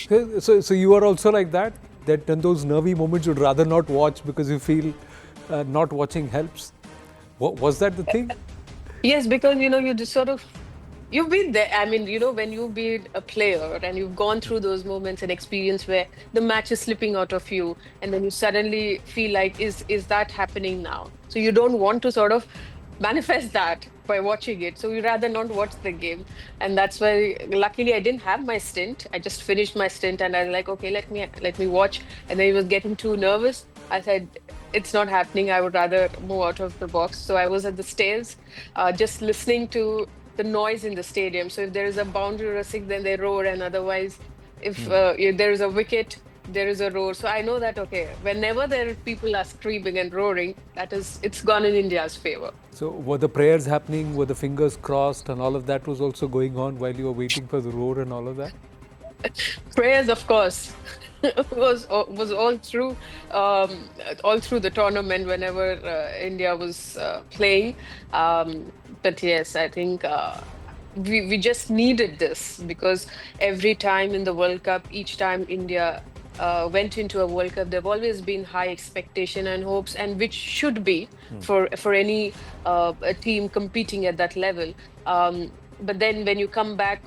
So you are also like that? That in those nervy moments you'd rather not watch because you feel not watching helps? Was that the thing? Yes, because you just sort of you've been there. I mean, when you've been a player and you've gone through those moments and experience where the match is slipping out of you, and then you suddenly feel like, is that happening now? So you don't want to sort of manifest that by watching it. So you rather not watch the game. And that's why luckily I didn't have my stint. I just finished my stint and I was like, okay, let me watch. And then he was getting too nervous. I said, it's not happening. I would rather move out of the box. So I was at the stairs, just listening to the noise in the stadium. So if there is a boundary or a six, then they roar, and otherwise, if there is a wicket, there is a roar. So I know that okay, whenever people are screaming and roaring, it's gone in India's favor. So were the prayers happening? Were the fingers crossed and all of that was also going on while you were waiting for the roar and all of that? Prayers, of course, was all through the tournament whenever India was playing. But yes, I think we just needed this because every time in the World Cup, each time India went into a World Cup, there've always been high expectation and hopes, and which should be for any a team competing at that level. But then when you come back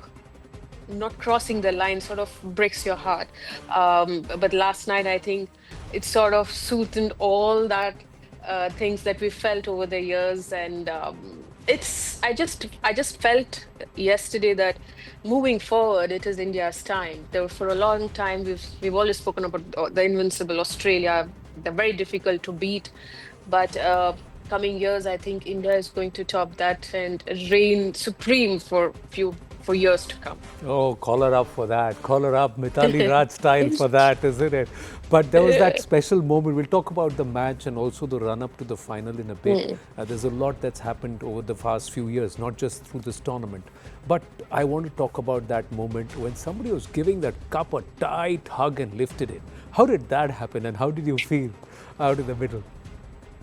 not crossing the line sort of breaks your heart. But last night, I think it sort of soothed all that things that we felt over the years, and I just felt yesterday that moving forward, it is India's time. For a long time, we've always spoken about the invincible Australia. They're very difficult to beat, but coming years, I think India is going to top that and reign supreme for years to come. Oh, call her up for that. Call her up, Mithali Raj style for that, isn't it? But there was that special moment. We'll talk about the match and also the run up to the final in a bit. Mm. There's a lot that's happened over the past few years, not just through this tournament. But I want to talk about that moment when somebody was giving that cup a tight hug and lifted it. How did that happen and how did you feel out in the middle?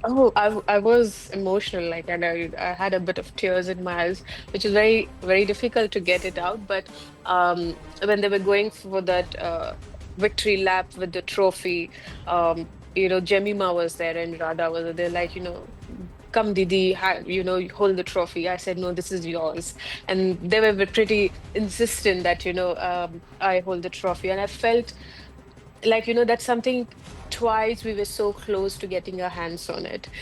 Oh, I was emotional, like, and I had a bit of tears in my eyes, which is very, very difficult to get it out. But when they were going for that victory lap with the trophy, Jemima was there and Radha was there. They're like, come, Didi, you hold the trophy. I said, no, this is yours. And they were pretty insistent that, I hold the trophy. And I felt like, that's something twice we were so close to getting our hands on it.